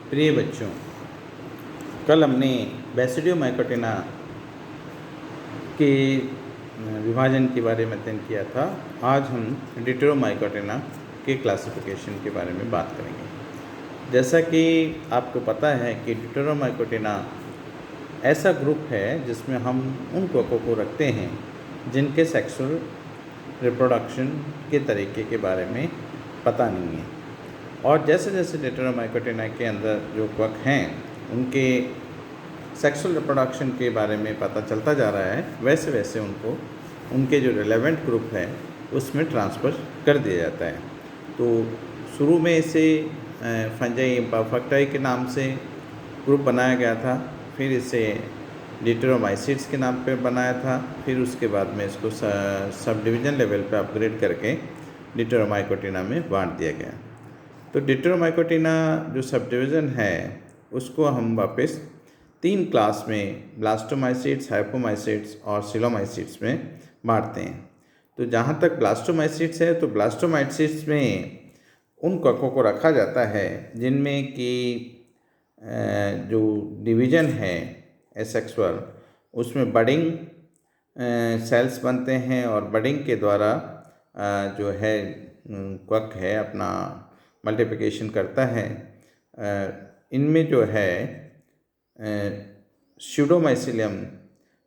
प्रिय बच्चों, कल हमने बेसिडियोमाइकोटिना के विभाजन के बारे में अध्ययन किया था। आज हम डिटेरोमाइकोटिना के क्लासिफिकेशन के बारे में बात करेंगे। जैसा कि आपको पता है कि डिटेरोमाइकोटिना ऐसा ग्रुप है जिसमें हम उन कोकों को रखते हैं जिनके सेक्सुअल रिप्रोडक्शन के तरीके के बारे में पता नहीं है, और जैसे जैसे डिटेरोमाइकोटिना के अंदर जो क्वक हैं उनके सेक्सुअल रिप्रोडक्शन के बारे में पता चलता जा रहा है, वैसे वैसे उनको उनके जो रिलेवेंट ग्रुप है उसमें ट्रांसफ़र कर दिया जाता है। तो शुरू में इसे फंजाई इम्परफेक्टाई के नाम से ग्रुप बनाया गया था, फिर इसे डिटेरोमाइसीट्स के नाम पे बनाया था, फिर उसके बाद में इसको सब डिवीज़न लेवल पे अपग्रेड करके डिटेरोमाइकोटिना में बांट दिया गया। तो डिटेरोमाइकोटिना जो सब डिवीज़न है उसको हम वापस 3 क्लास में ब्लास्टोमाइसीट्स, हाइपोमाइसीट्स और सिलोमाइसीट्स में बांटते हैं। तो जहाँ तक ब्लास्टोमाइसीट्स है तो ब्लास्टोमाइसीट्स में उन कवकों को रखा जाता है जिनमें कि जो डिवीज़न है एसेक्सुअल उसमें बडिंग सेल्स बनते हैं, और बडिंग के द्वारा जो है क्वक है अपना मल्टीप्लिकेशन करता है। इनमें जो है स्यूडोमाइसिलियम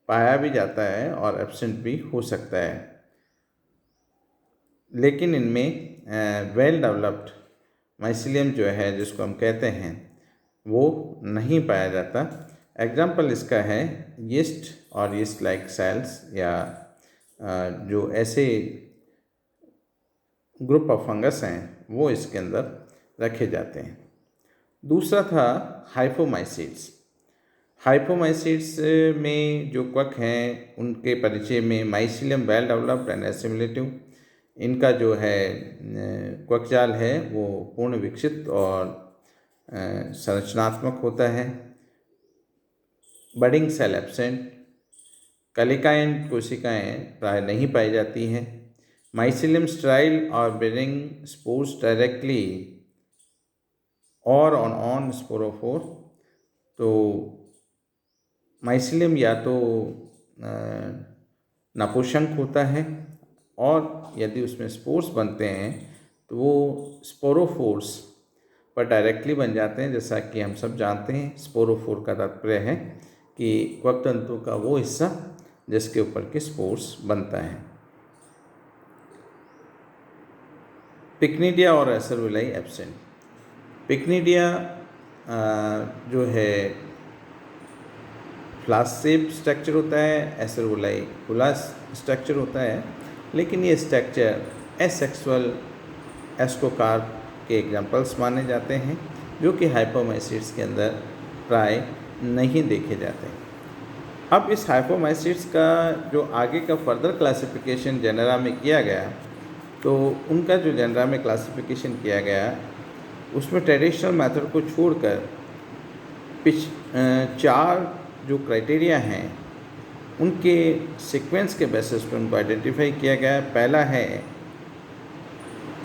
पाया भी जाता है और एब्सेंट भी हो सकता है, लेकिन इनमें वेल डेवलप्ड माइसिलियम जो है जिसको हम कहते हैं वो नहीं पाया जाता। एग्जाम्पल इसका है यीस्ट और यीस्ट लाइक सेल्स, या जो ऐसे ग्रुप ऑफ फंगस हैं वो इसके अंदर रखे जाते हैं। दूसरा था हाइपोमाइसीट्स। हाइपोमाइसीट्स में जो क्वक हैं उनके परिचय में mycelium well developed and assimilative, इनका जो है क्वक जाल है वो पूर्ण विकसित और संरचनात्मक होता है। बडिंग सेल एब्सेंट, कलिकाएं कोशिकाएं प्राय नहीं पाई जाती हैं। माइसिलियम स्टेराइल और बेरिंग स्पोर्स डायरेक्टली और ऑन स्पोरोफोर। तो माइसिलियम या तो नपुंसक होता है, और यदि उसमें स्पोर्स बनते हैं तो वो स्पोरोफोर्स पर डायरेक्टली बन जाते हैं। जैसा कि हम सब जानते हैं, स्पोरोफोर का तात्पर्य है कि क्वक तंतु का वो हिस्सा जिसके ऊपर के स्पोर्स बनता है। पिक्निडिया और एसरविलाई एब्सेंट। पिक्निडिया जो है फ्लास्क शेप स्ट्रक्चर होता है, एसरविलाई खुला स्ट्रक्चर होता है, लेकिन ये स्ट्रक्चर एसेक्सुअल एस्कोकार्प के एग्जाम्पल्स माने जाते हैं जो कि हाइपोमाइसीट्स के अंदर प्राय नहीं देखे जाते। अब इस हाइपोमाइसीट्स का जो आगे का फर्दर क्लासिफिकेशन जेनेरा में किया गया, तो उनका जो जेनेरा में क्लासिफिकेशन किया गया उसमें ट्रेडिशनल मेथड को छोड़कर 4 जो क्राइटेरिया हैं उनके सीक्वेंस के बेसिस पर उनको आइडेंटिफाई किया गया। पहला है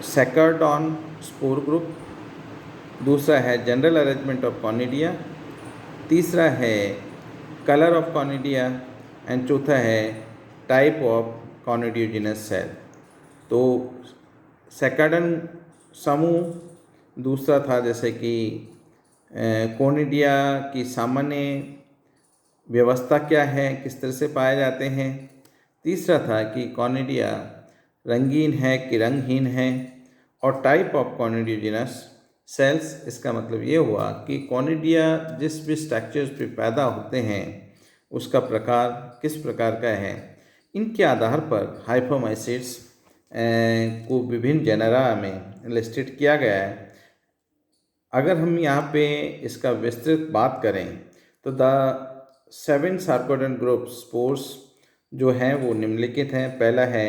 सैकर्डॉन स्पोर ग्रुप, दूसरा है जनरल अरेंजमेंट ऑफ कॉनिडिया, तीसरा है कलर ऑफ कॉनिडिया, एंड चौथा है टाइप ऑफ कॉनिडियोजिनस सेल। तो सैकर्डन समूह, दूसरा था जैसे कि कॉनिडिया की सामान्य व्यवस्था क्या है, किस तरह से पाए जाते हैं, तीसरा था कि कॉनिडिया रंगीन है कि रंगहीन है, और टाइप ऑफ कॉनिडियोजिनस सेल्स। इसका मतलब ये हुआ कि कॉनिडिया जिस भी स्ट्रक्चर्स पे पैदा होते हैं उसका प्रकार किस प्रकार का है, इनके आधार पर हाइपोमाइसीट्स को विभिन्न जेनेरा में लिस्टेड किया गया है। अगर हम यहाँ पे इसका विस्तृत बात करें तो द 7 सार्कोडन ग्रुप स्पोर्स जो हैं वो निम्नलिखित हैं। पहला है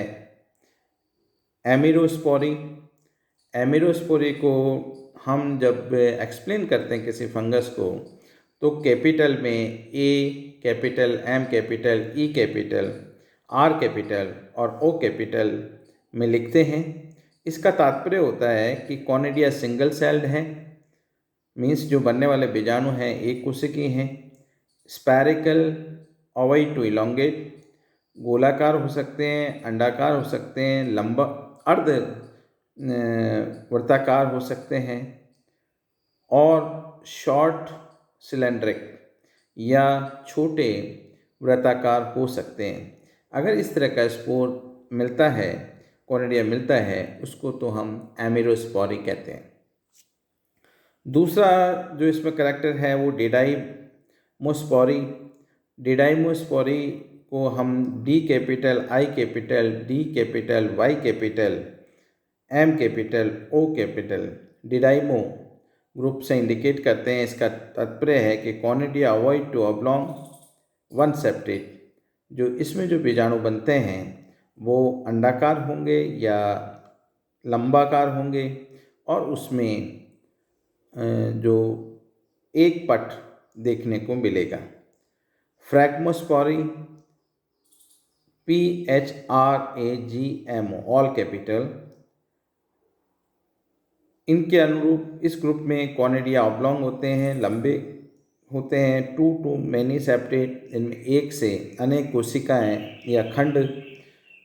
एमिरोस्पोरी। एमिरोस्पोरी को हम जब एक्सप्लेन करते हैं किसी फंगस को तो कैपिटल में A capital, M capital, E capital, R capital और ओ कैपिटल में लिखते हैं। इसका तात्पर्य होता है कि कॉनिडिया सिंगल सेल्ड है, मीन्स जो बनने वाले बीजाणु हैं एक कोशिकीय हैं। स्पैरिकल, ओवाइड टू इलोंगेट, गोलाकार हो सकते हैं, अंडाकार हो सकते हैं, लंबा अर्ध वृत्ताकार हो सकते हैं, और शॉर्ट सिलेंड्रिक या छोटे वृत्ताकार हो सकते हैं। अगर इस तरह का स्पोर मिलता है, कॉनिडिया मिलता है, उसको तो हम एमेरोस्पोरी कहते हैं। दूसरा जो इसमें करैक्टर है वो डिडाइमोस्पोरी। डिडाइमोस्पोरी को हम D capital, I capital, D capital, Y capital, M capital, O capital didymo group से इंडिकेट करते हैं। इसका तात्पर्य है कि conidia ovoid to oblong one septate. जो इसमें जो बीजाणु बनते हैं वो अंडाकार होंगे या लंबाकार होंगे, और उसमें जो एक पट देखने को मिलेगा। फ्रैग्मोस्पोरी, PHRAGMO ऑल कैपिटल, इनके अनुरूप इस ग्रुप में कॉनिडिया ऑब्लॉन्ग होते हैं, लंबे होते हैं। टू मैनी सेप्टेट, इनमें एक से अनेक कोशिकाएं या खंड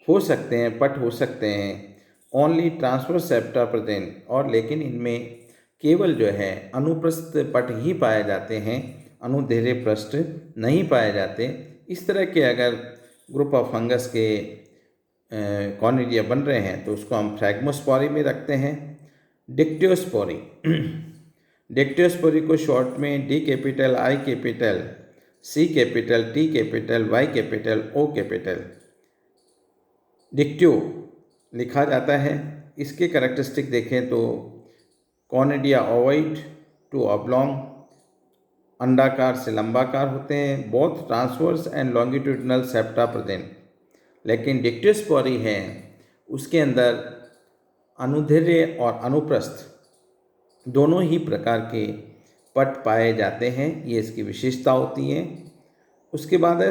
हो सकते हैं, पट हो सकते हैं। ओनली ट्रांसवर्स सेप्टा प्रेजेंट, और लेकिन इनमें केवल जो है अनुप्रस्थ पट ही पाए जाते हैं, अनुदैर्घ्य पृष्ठ नहीं पाए जाते। इस तरह के अगर ग्रुप ऑफ फंगस के कॉनिडिया बन रहे हैं तो उसको हम फ्रैग्मोस्पोरी में रखते हैं। डिक्टियोस्पोरी, डिक्टियोस्पोरी को शॉर्ट में D capital, I capital, C capital, T capital, Y capital, O capital dictyo लिखा जाता है। इसके कैरेक्टरिस्टिक देखें तो कॉनिडिया ओवाइड टू ऑब्लॉन्ग, अंडाकार से लंबाकार होते हैं। Both transverse and longitudinal septa present. लेकिन डिक्टियोस्पोरी है उसके अंदर अनुदैर्घ्य और अनुप्रस्थ दोनों ही प्रकार के पट पाए जाते हैं। ये इसकी विशेषता होती है। उसके बाद है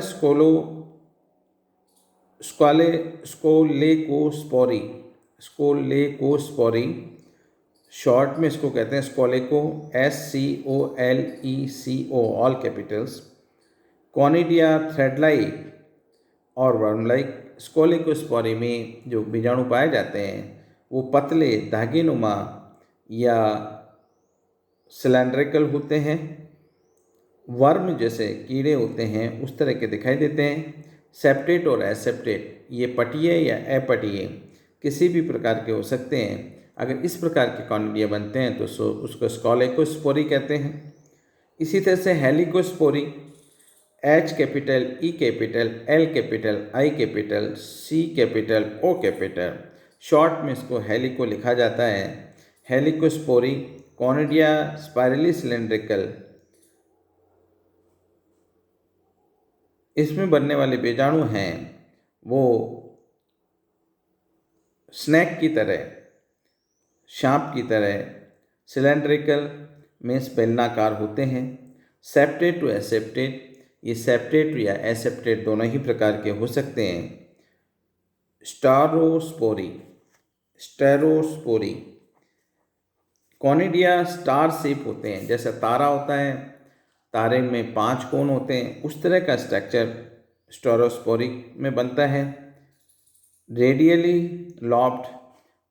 स्कोलेकोस्पोरी। स्कोलेकोस्पोरी शॉर्ट में इसको कहते हैं स्कोलेको, SCOLECO all Capitals. Conidia thread like और वर्म लाइक। स्कोलेकोस्पोरी में जो बीजाणु पाए जाते हैं वो पतले धागेनुमा या सिलेंड्रिकल होते हैं। वर्म जैसे कीड़े होते हैं उस तरह के दिखाई देते हैं। सेप्टेट और एसेप्टेट, ये पटीय या अपटीय किसी भी प्रकार के हो सकते हैं। अगर इस प्रकार के कॉनिडिया बनते हैं तो उसको स्कोलेकोस्पोरी कहते हैं। इसी तरह से हेलिकोस्पोरी, H capital, E capital, L capital, I capital, C capital, O capital, short में इसको हेलिको लिखा जाता है। हेलिकोस्पोरी कॉनिडिया स्पाइरली सिलेंड्रिकल, इसमें बनने वाले बीजाणु हैं वो स्नैक की तरह, सांप की तरह सिलेंड्रिकल में बेलनाकार होते हैं। सेप्टेट टू एसेप्टेट, ये सेप्टेट या एसेप्टेट दोनों ही प्रकार के हो सकते हैं। स्टेरोस्पोरी, स्टेरोस्पोरी कॉनिडिया स्टार शेप होते हैं। जैसे तारा होता है, तारे में 5 कोण होते हैं, उस तरह का स्ट्रक्चर स्टेरोस्पोरी में बनता है। रेडियली लॉब्ड,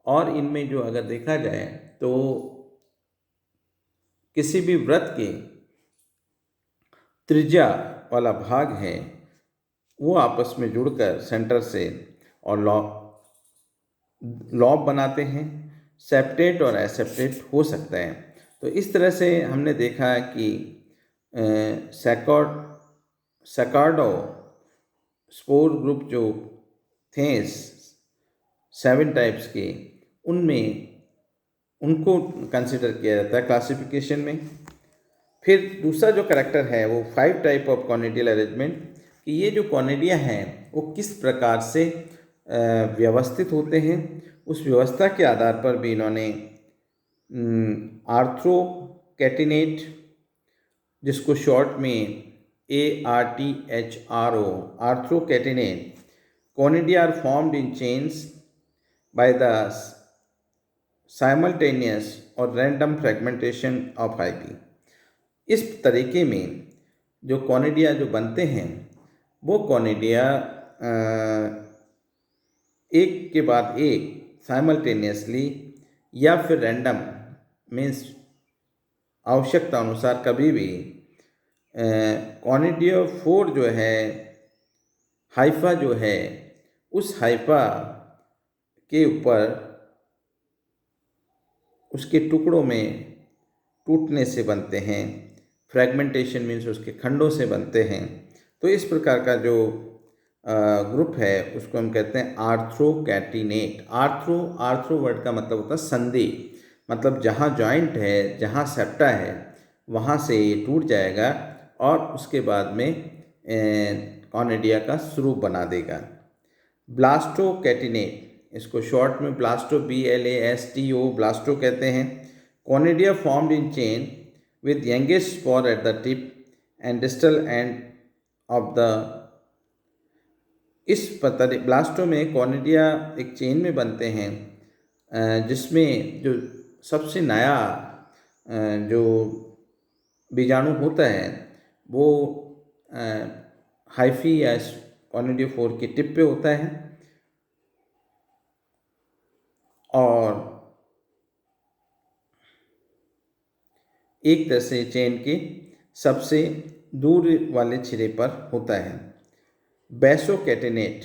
और इनमें जो अगर देखा जाए तो किसी भी वृत्त के त्रिज्या वाला भाग है वो आपस में जुड़कर सेंटर से और लॉब बनाते हैं। सेप्टेट और एसेप्टेट हो सकता है। तो इस तरह से हमने देखा कि सैकार्डो स्पोर ग्रुप जो थे 7 टाइप्स के, उनमें उनको कंसिडर किया जाता है क्लासिफिकेशन में। फिर दूसरा जो करैक्टर है वो 5 टाइप ऑफ कॉनिडियल अरेंजमेंट, कि ये जो कॉनिडिया हैं वो किस प्रकार से व्यवस्थित होते हैं। उस व्यवस्था के आधार पर भी इन्होंने आर्थ्रोकैटिनेट, जिसको शॉर्ट में ARTHRO, arthrocatenate, conidia are formed in chains by the simultaneous और रैंडम फ्रेगमेंटेशन ऑफ हाइफी। इस तरीके में जो कॉनिडिया जो बनते हैं वो कॉनिडिया एक के बाद एक साइमल्टेनियसली या फिर रैंडम मीन्स आवश्यकता अनुसार कभी भी कॉनिडियोफोर जो है हाइफा जो है उस हाइफा के ऊपर उसके टुकड़ों में टूटने से बनते हैं। फ्रैगमेंटेशन मीन्स उसके खंडों से बनते हैं। तो इस प्रकार का जो ग्रुप है उसको हम कहते हैं आर्थ्रोकैटिनेट। आर्थ्रो वर्ड का मतलब होता है संधि, मतलब जहाँ जॉइंट है, जहाँ सेप्टा है, वहाँ से ये टूट जाएगा और उसके बाद में कॉनिडिया का स्वरूप बना देगा। ब्लास्टोकैटिनेट, इसको शॉर्ट में BLASTO ब्लास्टो कहते हैं। Conidia formed in chain with youngest spore at the tip and distal end of the. इस ब्लास्टो में कॉनिडिया एक चेन में बनते हैं जिसमें जो सबसे नया जो बीजाणु होता है वो हाइफी या कॉनिडियोफोर की टिप पे होता है और एक तरह से चेन के सबसे दूर वाले छिरे पर होता है। Basocatenate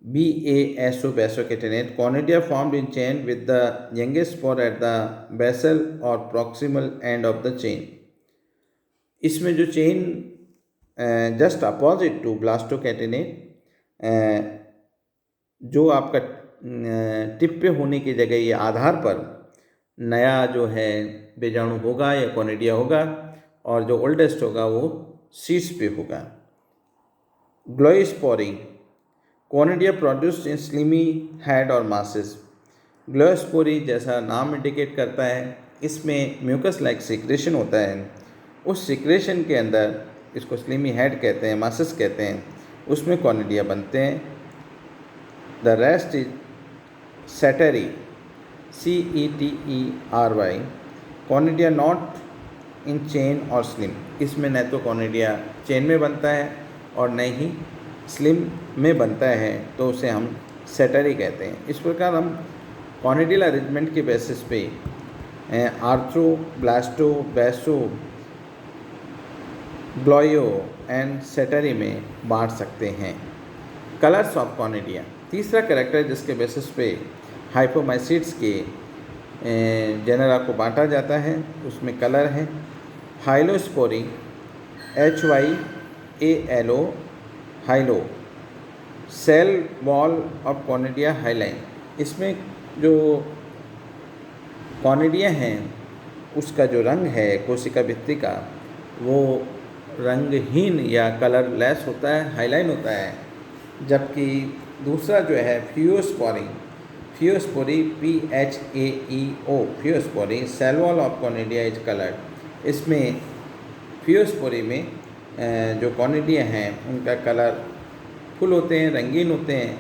basocatenate, conidia formed in chain with the youngest spore at the basal और proximal end of the chain. इसमें जो chain just opposite to blastocatenate, जो आपका टिप पे होने की जगह ये आधार पर नया जो है बीजाणु होगा या कॉनिडिया होगा और जो ओल्डेस्ट होगा वो शीर्ष पे होगा। Gloiosporae, conidia produced in slimy head और मासेस। ग्लोइस्पोरी जैसा नाम इंडिकेट करता है, इसमें म्यूकस लाइक सिक्रेशन होता है। उस सिक्रेशन के अंदर, इसको स्लिमी हेड कहते हैं, मासेस कहते हैं, उसमें कॉनिडिया बनते हैं। The rest is cetery, CETERY, conidia not in chain और स्लिम। इसमें न तो कॉनिडिया चेन में बनता है और न ही स्लिम में बनता है, तो उसे हम सेटेरी कहते हैं। इस प्रकार हम कॉनिडियल अरेंजमेंट के बेसिस पे आर्थ्रो, ब्लास्टो, बैसो, ग्लोयो एंड सेटेरी में बांट सकते हैं। कलर्स ऑफ कॉनिडिया, तीसरा कैरेक्टर जिसके बेसिस पे हाइपोमाइसीट्स के जेनरा को बांटा जाता है, उसमें कलर है। Hyalosporae, HYALO, hyalo, cell wall of conidia hyaline. इसमें जो कॉनिडिया हैं उसका जो रंग है कोशिका भित्ति का वो रंगहीन या कलरलेस होता है, हाइलाइन होता है। जबकि दूसरा जो है phaeosporae, PHAEO, phaeosporae, cell wall of conidia is coloured. इसमें फियोस्पोरी में जो कॉनिडिया हैं उनका कलर फुल होते हैं, रंगीन होते हैं।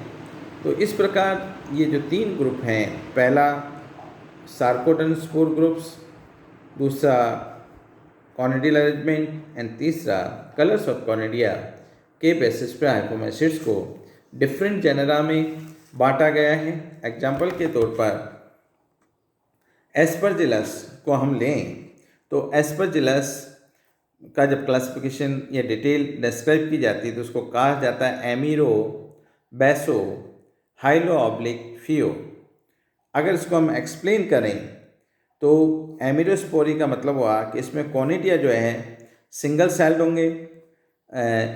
तो इस प्रकार ये जो तीन ग्रुप हैं, पहला सार्कोडन स्पोर ग्रुप्स, दूसरा कॉनिडियल अरेंजमेंट एंड तीसरा कलर्स ऑफ कॉनिडिया के बेसिस पे हाइपोमाइसीट्स को डिफरेंट जेनरा में बांटा गया है। एग्जाम्पल के तौर पर एस्परजिलस को हम लें तो एस्परजिलस का जब क्लासिफिकेशन या डिटेल डिस्क्राइब की जाती है तो उसको कहा जाता है एमीरो, बैसो, हाइलो ऑब्लिक फियो। अगर इसको हम एक्सप्लेन करें तो एमीरोस्पोरी का मतलब हुआ कि इसमें कॉनिडिया जो है सिंगल सेल्ड होंगे,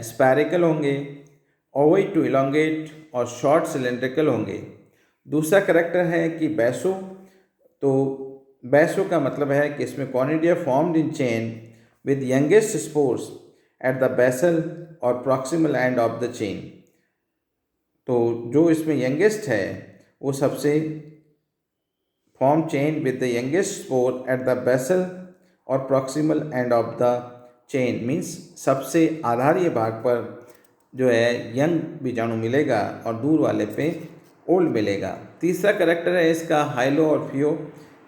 स्पैरिकल होंगे, ओवोइड टू इलोंगेट और शॉर्ट सिलेंड्रिकल होंगे। दूसरा करेक्टर है कि बैसो, तो बैसो का मतलब है कि इसमें conidia formed in chain with youngest spores at the basal or proximal end of the chain। तो जो इसमें यंगेस्ट है वो सबसे form chain with the youngest spore at the basal और proximal end of the chain, means सबसे आधारीय भाग पर जो है यंग बीजाणु मिलेगा और दूर वाले पे ओल्ड मिलेगा। तीसरा करेक्टर है इसका हाइलो और फियो।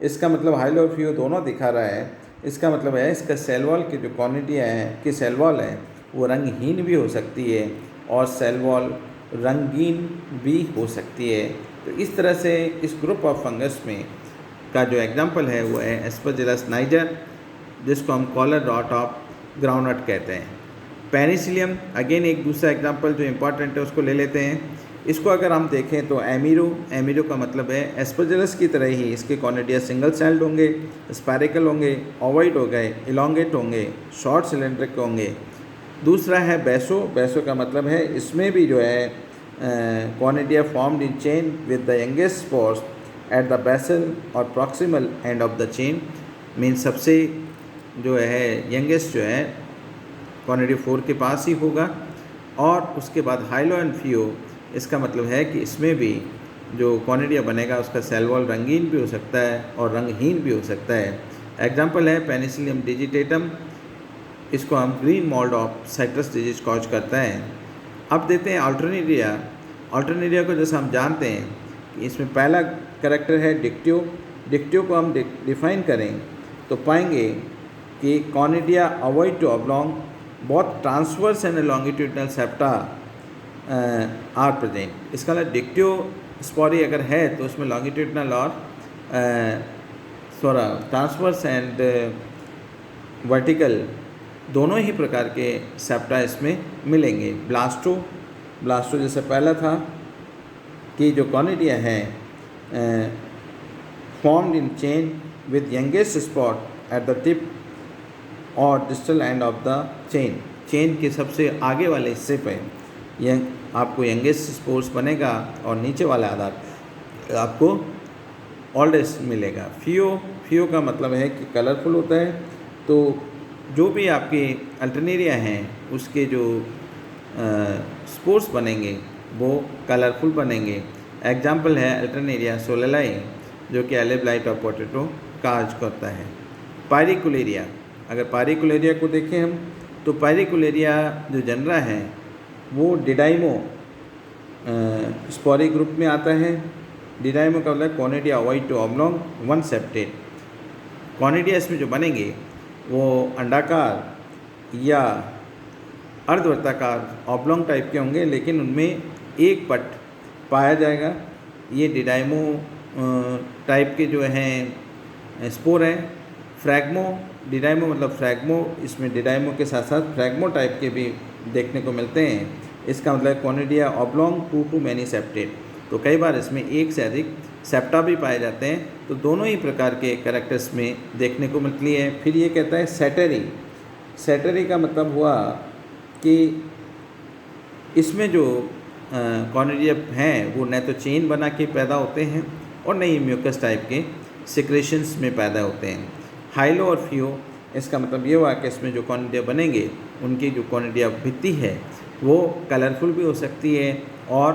इसका मतलब हाइलो और फियो दोनों दिखा रहा है। इसका मतलब है इसका सेल वॉल की जो क्वानिटियाँ हैं कि सेल वॉल है वो रंगहीन भी हो सकती है और सेल वॉल रंगीन भी हो सकती है। तो इस तरह से इस ग्रुप ऑफ फंगस में का जो एग्जांपल है वो है एस्परजिलस नाइजर, जिसको हम कॉलर रॉट ऑफ ग्राउंडनट कहते हैं। पेनिसिलियम अगेन एक दूसरा एग्जांपल जो इम्पॉर्टेंट है उसको ले लेते हैं। इसको अगर हम देखें तो एमीरो का मतलब है एस्परजिलस की तरह ही इसके कॉनिडिया सिंगल सेल्ड होंगे, स्पायरिकल होंगे, ओवॉइड हो गए, इलोंगेट होंगे, शॉर्ट सिलेंड्रिक होंगे। दूसरा है बेसो का मतलब है इसमें भी जो है conidia formed in chain with the youngest spores at the basal और proximal end of the chain. Mean सबसे जो है यंगेस्ट जो है कॉनिडिया 4 के पास ही होगा। और उसके बाद हाइलो एंड फियो, इसका मतलब है कि इसमें भी जो कॉनिडिया बनेगा उसका सेल वॉल रंगीन भी हो सकता है और रंगहीन भी हो सकता है। एग्जाम्पल है पेनिसिलियम डिजिटेटम, इसको हम green mould of citrus disease cause करता है। अब देते हैं अल्टरनेरिया को जैसा हम जानते हैं कि इसमें पहला करेक्टर है डिक्टियो को हम डिफाइन करें तो पाएंगे कि कॉनिडिया ओवॉइड टू ऑब्लॉन्ग, बहुत transverse and longitudinal septa are present. इसका मतलब डिक्टियो स्पोरी अगर है तो उसमें लॉन्गिट्यूडनल और ट्रांसवर्स एंड वर्टिकल दोनों ही प्रकार के सेप्टा इसमें मिलेंगे। ब्लास्टो जैसे पहला था कि जो कॉनिडिया है formed in chain with youngest spot at the tip और distal end of the chain के सबसे आगे वाले हिस्से पे आपको यंगेस्ट स्पोर्स बनेगा और नीचे वाला आधार आपको ओल्डेस्ट मिलेगा। फियो का मतलब है कि कलरफुल होता है। तो जो भी आपके अल्टरनेरिया हैं उसके जो स्पोर्स बनेंगे वो कलरफुल बनेंगे। एग्जाम्पल है अल्टरनेरिया सोलेलाई जो कि एलिव लाइट ऑफ पोटैटो काज करता है। पायरिकुलेरिया, अगर पायरिकुलेरिया को देखें हम तो पायरिकुलेरिया जो जनरा है वो डिडाइमो स्पोरी ग्रुप में आता है। डिडाइमो का मतलब conidia ovoid to oblong one septate. Conidia इसमें जो बनेंगे वो अंडाकार या अर्धवृत्ताकार ऑब्लॉन्ग टाइप के होंगे, लेकिन उनमें एक पट पाया जाएगा। ये डिडाइमो टाइप के जो हैं स्पोर हैं। डिडाइमो मतलब फ्रैग्मो, इसमें डिडाइमो के साथ साथ फ्रैग्मो टाइप के भी देखने को मिलते हैं। इसका मतलब conidia oblong to many septate, तो कई बार इसमें एक से अधिक सेप्टा भी पाए जाते हैं। तो दोनों ही प्रकार के कैरेक्टर्स में देखने को मिलती है। फिर ये कहता है सेटरी का मतलब हुआ कि इसमें जो कॉनिडिया हैं वो न तो चेन बना के पैदा होते हैं और न ही म्यूकस टाइप के सिक्रेशंस में पैदा होते हैं। हाइलो और फियो, इसका मतलब ये हुआ कि इसमें जो कॉनिडिया बनेंगे उनकी जो कॉनिडिया भित्ति है वो कलरफुल भी हो सकती है और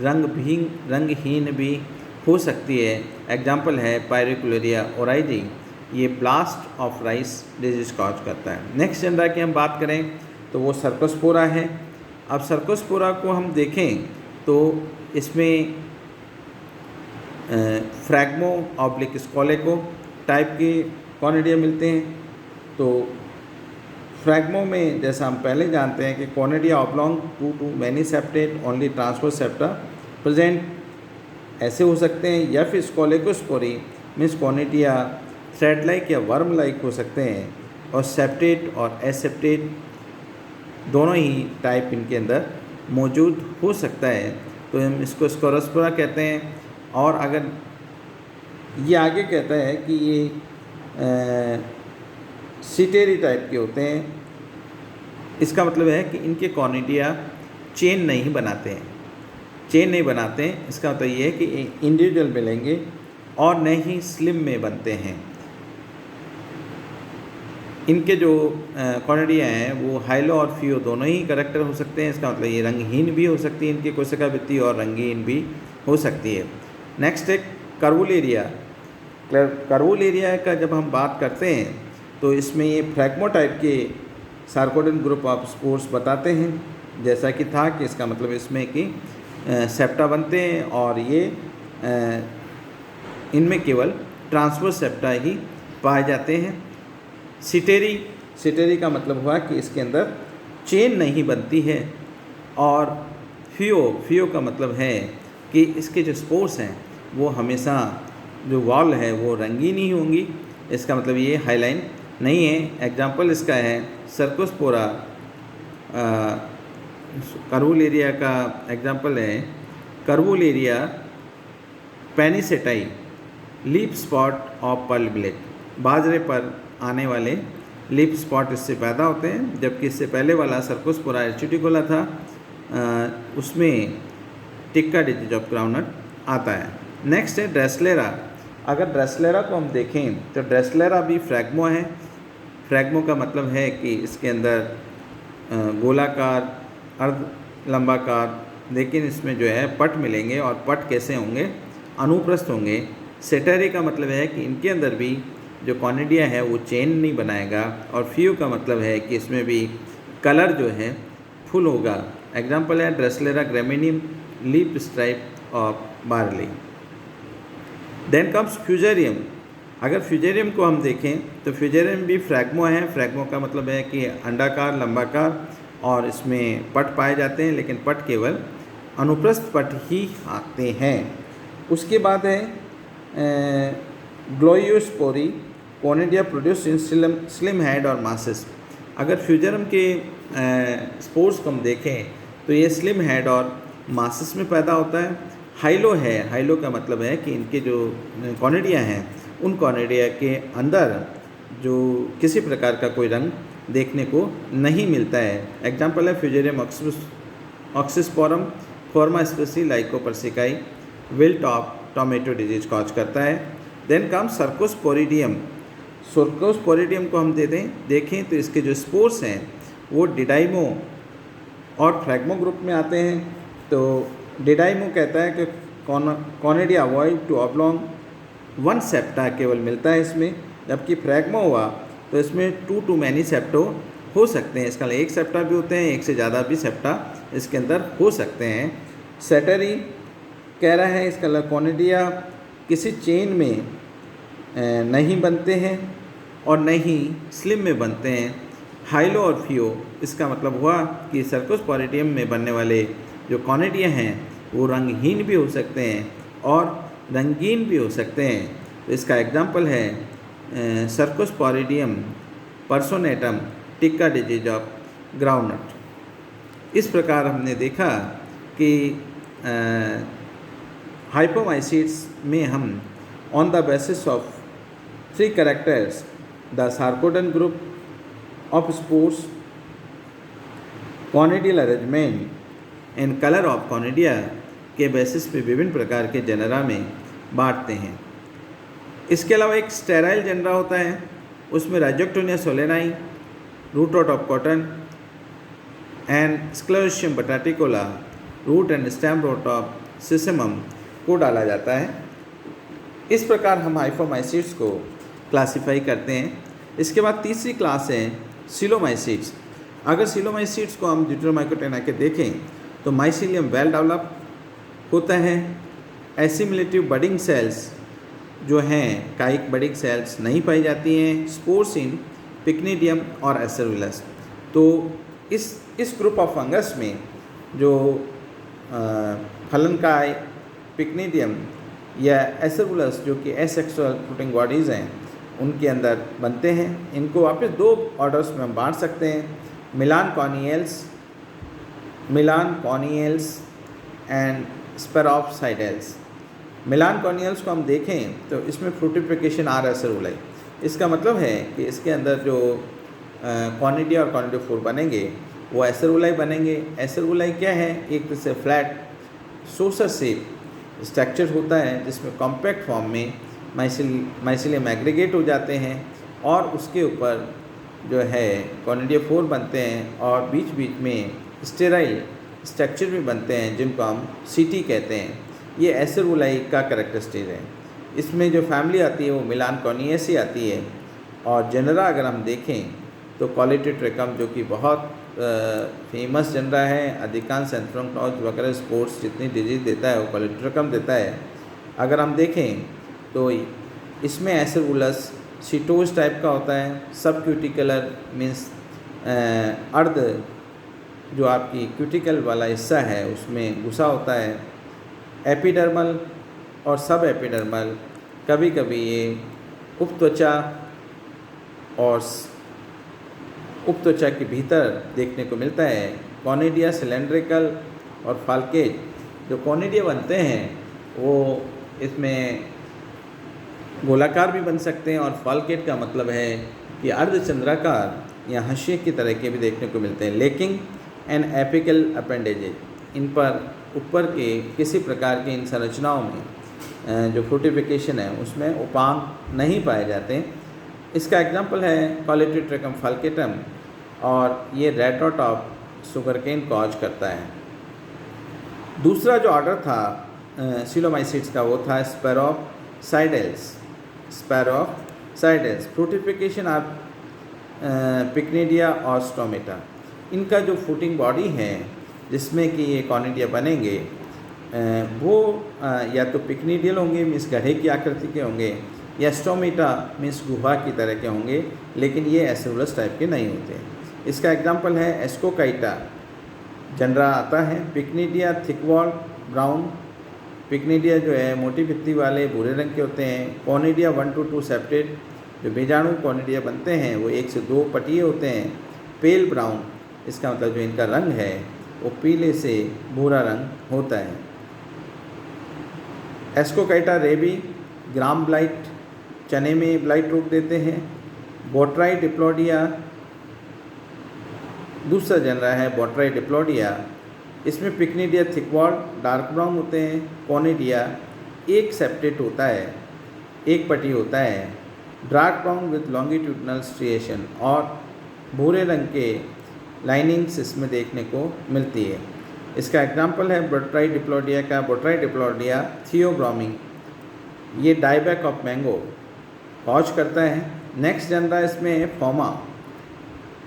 रंगहीन भी हो सकती है। एग्जाम्पल है पायरिकुलेरिया ओराइजी, ये blast of rice disease cause करता है। नेक्स्ट जनरा की हम बात करें तो वो सर्कोस्पोरा है। अब सर्कोस्पोरा को हम देखें तो इसमें फ्रैग्मो ऑब्लिक स्कोलेको टाइप के कॉनिडिया मिलते हैं। तो फ्रैग्मो में जैसा हम पहले जानते हैं कि conidia oblong to many septate only transverse septa present ऐसे हो सकते हैं, या फिर scolecosporae means conidia thread like या वर्म लाइक हो सकते हैं। और सेप्टेड और एसेप्टेड दोनों ही टाइप इनके अंदर मौजूद हो सकता है। तो हम इसको स्कोरोस्पोरा कहते हैं। और अगर ये आगे कहता है कि ये सिटेरी टाइप के होते हैं, इसका मतलब है कि इनके कॉनिडिया चेन नहीं बनाते हैं। इसका मतलब ये है कि इंडिविजुअल मिलेंगे और न ही स्लिम में बनते हैं। इनके जो कॉनिडिया हैं वो हाइलो और फियो दोनों ही करेक्टर हो सकते हैं। इसका मतलब ये रंगहीन भी हो सकती है इनकी कोशिका भित्ति और रंगीन भी हो सकती है। नेक्स्ट है कर्वुलेरिया। कर्वुलेरिया का जब हम बात करते हैं तो इसमें ये फ्रैग्मो टाइप के सार्कोडेन ग्रुप ऑफ स्पोर्स बताते हैं। जैसा कि था कि इसका मतलब इसमें कि सेप्टा बनते हैं और ये इनमें केवल ट्रांसवर्स सेप्टा ही पाए जाते हैं। सिटेरी का मतलब हुआ कि इसके अंदर चेन नहीं बनती है। और फियो का मतलब है कि इसके जो स्पोर्स हैं वो हमेशा जो वॉल है वो रंगीन ही होंगी। इसका मतलब ये हाईलाइन नहीं है। एग्जाम्पल इसका है सर्कोस्पोरा, कर्वुलेरिया का एग्जाम्पल है Curvularia penniseti, leaf spot of pearl blade. बाजरे पर आने वाले लीफ स्पॉट इससे पैदा होते हैं, जबकि इससे पहले वाला सर्कोस्पोरा एर्चिटिकोला था, उसमें टिक्का डिजीज ऑफ ग्राउंडनट आता है। नेक्स्ट है ड्रेसलेरा। अगर ड्रेसलेरा को हम देखें तो ड्रेसलेरा भी फ्रैग्मो है। फ्रैग्मो का मतलब है कि इसके अंदर गोलाकार, अर्ध लंबाकार, लेकिन इसमें जो है पट मिलेंगे। और पट कैसे होंगे? अनुप्रस्थ होंगे। सेटेरी का मतलब है कि इनके अंदर भी जो कॉनिडिया है वो चेन नहीं बनाएगा। और फ्यू का मतलब है कि इसमें भी कलर जो है फुल होगा। एग्जाम्पल है Drechslera gramineum, leaf stripe of barley. Then comes Fusarium. अगर फ्यूजेरियम को हम देखें तो फ्यूजेरियम भी फ्रैग्मो है। फ्रैग्मो का मतलब है कि अंडाकार, लंबाकार, और इसमें पट पाए जाते हैं, लेकिन पट केवल अनुप्रस्थ पट ही आते हैं। उसके बाद है gloiosporae, conidia produce in slim head और मासेस। अगर फ्यूजेरियम के स्पोर्स को हम देखें तो ये स्लिम हेड और मासेस में पैदा होता है। हाइलो है, हाइलो का मतलब है कि इनके जो कॉनिडिया हैं उन कॉनिडिया के अंदर जो किसी प्रकार का कोई रंग देखने को नहीं मिलता है। एग्जाम्पल है Fusarium oxysporum, forma specie lycopersici, wilt of tomato disease cause करता है। Then come सर्कोस्पोरिडियम। सर्कोस्पोरिडियम को हम देखें तो इसके जो स्पोर्स हैं वो डिडाइमो और फ्रैग्मो ग्रुप में आते हैं। तो डिडाइमो कहता है कि conidia ovoid to oblong one septa केवल मिलता है इसमें, जबकि फ्रैग्मो हुआ तो इसमें टू मैनी सेप्टो हो सकते हैं। इसका एक सेप्टा भी होते हैं, एक से ज़्यादा भी सेप्टा इसके अंदर हो सकते हैं। सेटेरी कह रहा है इसका कॉनिडिया किसी चेन में नहीं बनते हैं और न ही स्लिम में बनते हैं। हाइलो और फियो, इसका मतलब हुआ कि सर्कोस्पोरिडियम में बनने वाले जो कॉनिडिया हैं वो रंगहीन भी हो सकते हैं और रंगीन भी हो सकते हैं। तो इसका एग्जाम्पल है Cercosporidium personatum, tikka disease of groundnut. इस प्रकार हमने देखा कि हाइपोमाइसीट्स में हम on the basis of 3 characters, the sarcodon group of spores, conidial arrangement and colour of conidia के बेसिस पे विभिन्न प्रकार के जेनरा में बांटते हैं। इसके अलावा एक स्टेराइल जेनरा होता है, उसमें Rhizoctonia solani, root rot of cotton and Sclerotium bataticola, root and stem rot of sesamum को डाला जाता है। इस प्रकार हम हाइपोमाइसीट्स को क्लासिफाई करते हैं। इसके बाद तीसरी क्लास है सिलोमाइसीट्स। अगर सिलोमाइसीट्स को हम ड्यूटेरोमाइकोटेना के देखें तो माइसीलियम वेल डेवलप होता है। एसिमिलेटिव बडिंग सेल्स जो हैं, काइक बडिंग सेल्स नहीं पाई जाती हैं। स्पोर्स इन पिक्निडियम और एसेरुलस। तो इस ग्रुप ऑफ फंगस में जो फलनकाय, पिक्निडियम या एसेरुलस जो कि एसेक्सुअल फ्रूटिंग बॉडीज़ हैं उनके अंदर बनते हैं। इनको वापस 2 ऑर्डर्स में हम बांट सकते हैं, मिलान कॉनियल्स एंड स्पेरोप्साइडल्स। मिलान कॉनियल्स को हम देखें तो इसमें फ्रूटिफिकेशन आर एसेरुलाई। इसका मतलब है कि इसके अंदर जो कॉनिडिया और कॉनिडियोफोर बनेंगे वो एसेरुलाई बनेंगे। एसेरुलाई क्या है? एक तरह से फ्लैट सोसर शेप स्ट्रक्चर होता है जिसमें कॉम्पैक्ट फॉर्म में माइसिलियम एग्रीगेट हो जाते हैं और उसके ऊपर जो है कॉनिडियोफोर बनते हैं और बीच बीच में स्टेराइल स्ट्रक्चर भी बनते हैं जिनको हम सीटी कहते हैं। ये एसेरुलाई का कैरेक्टरिस्टिक है। इसमें जो फैमिली आती है वो मिलान कॉनियेसी आती है। और जेनरा अगर हम देखें तो कॉलेटोट्रिकम जो कि बहुत फेमस जनरा है, अधिकांश एंथ्रोक्नोज वगैरह स्पोर्ट्स जितनी डिजीज देता है वो कॉलेटोट्रिकम देता है। अगर हम देखें तो इसमें एसेबुलस सीटोज टाइप का होता है, सब क्यूटिकुलर मीन्स अर्ध जो आपकी क्यूटिकल वाला हिस्सा है उसमें घुसा होता है। एपिडर्मल और सब एपिडर्मल, कभी कभी ये उपत्वचा और उपत्वचा के भीतर देखने को मिलता है। कॉनिडिया सिलेंड्रिकल और फाल्केज, जो कॉनिडिया बनते हैं वो इसमें गोलाकार भी बन सकते हैं, और फाल्केट का मतलब है कि अर्धचंद्राकार या हाशिए की तरह के भी देखने को मिलते हैं। लेकिन एन एपिकल अपेंडेजेज, इन पर ऊपर के किसी प्रकार के इन संरचनाओं में जो फ्रूटिफिकेशन है उसमें उपांग नहीं पाए जाते। इसका एग्जांपल है कॉलेट्रोट्रैकम फाल्केटम, और ये red rot of sugarcane cause करता है। दूसरा जो ऑर्डर था सिलोमाइसिड्स का वो था स्पैरोसाइडेल्स। स्पैरोसाइडेल्स फ्रूटिफिकेशन ऑफ पिक्निडिया और स्टोमेटा। इनका जो फ्रूटिंग बॉडी है जिसमें कि ये कॉनिडिया बनेंगे वो या तो पिक्निडियल होंगे मीन्स गड्ढे की आकृति के होंगे, या स्टोमेटा मीन्स गुहा की तरह के होंगे, लेकिन ये एसेबुलस टाइप के नहीं होते। इसका एग्जांपल है एस्कोकाइटा जनरा आता है। पिक्निडिया थिकवॉल ब्राउन, पिक्निडिया जो है मोटी भित्ती वाले भूरे रंग के होते हैं। कॉनिडिया 1 to 2 सेप्टेड, जो बीजाणु कॉनिडिया बनते हैं वो 1 से 2 पटिए होते हैं। पेल ब्राउन, इसका मतलब जो इनका रंग है वो पीले से भूरा रंग होता है। एस्कोकाइटा रेबी ग्राम ब्लाइट, चने में ब्लाइट रोक देते हैं। बोट्राई डिप्लोडिया दूसरा जनरा है, बोट्राई डिप्लोडिया। इसमें पिक्निडिया थिकवॉल डार्क ब्राउन होते हैं। कॉनिडिया एक सेप्टेट होता है, एक पटी होता है, dark brown with longitudinal striation, और भूरे रंग के लाइनिंग्स इसमें देखने को मिलती है। इसका एग्जांपल है बोट्राई डिप्लोडिया का बोट्राई डिप्लोडिया थियोब्रोमिंग, ये डायबैक ऑफ मैंगो कॉज करता है। नेक्स्ट जनरा इसमें है फोमा।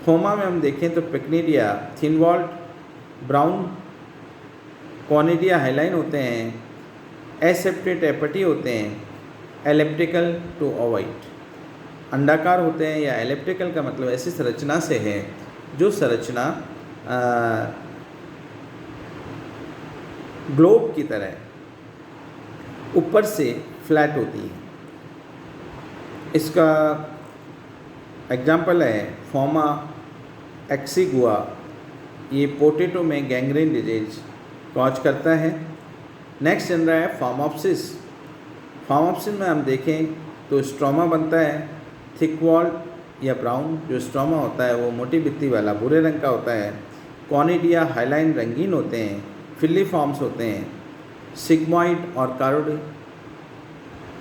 फोमा में हम देखें तो pycnidia thin walled brown, conidia hyaline होते हैं, एसेप्टेट एपटी होते हैं, एलिप्टिकल टू ओवाइट, अंडाकार होते हैं, या एलिप्टिकल का मतलब ऐसी संरचना से है जो संरचना ग्लोब की तरह ऊपर से फ्लैट होती है। इसका एग्जाम्पल है फोमा एक्सिगुआ, ये पोटैटो में गैंग्रीन डिजीज कॉज करता है। नेक्स्ट जनरा है फार्मोप्सिस। फार्मोप्सिस में हम देखें तो स्ट्रोमा बनता है, थिक वॉल्ड या ब्राउन जो स्ट्रोमा होता है वो मोटी भित्ती वाला भूरे रंग का होता है। कॉनिडिया हाईलाइन रंगीन होते हैं, फिलीफॉर्म्स होते हैं, सिग्मॉइड और कार्ड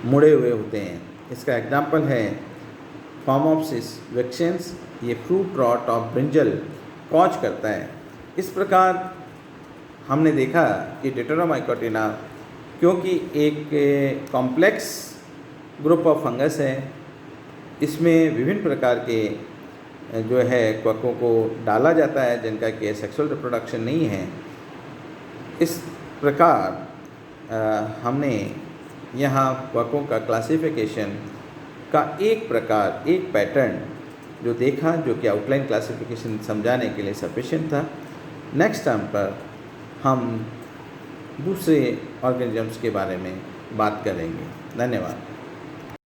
मुड़े हुए होते हैं। इसका एग्जाम्पल है फार्मोप्सिस वेक्सेंस, ये fruit rot of brinjal cause करता है। इस प्रकार हमने देखा कि डिटरोमाइकोटिना क्योंकि एक कॉम्प्लेक्स ग्रुप ऑफ फंगस है, इसमें विभिन्न प्रकार के जो है क्वकों को डाला जाता है जिनका कि सेक्सुअल रिप्रोडक्शन नहीं है। इस प्रकार हमने यहाँ क्वकों का क्लासिफिकेशन का एक प्रकार, एक पैटर्न जो देखा, जो कि आउटलाइन क्लासिफिकेशन समझाने के लिए सफिशिएंट था। नेक्स्ट टाइम पर हम दूसरे ऑर्गेनिजम्स के बारे में बात करेंगे। धन्यवाद।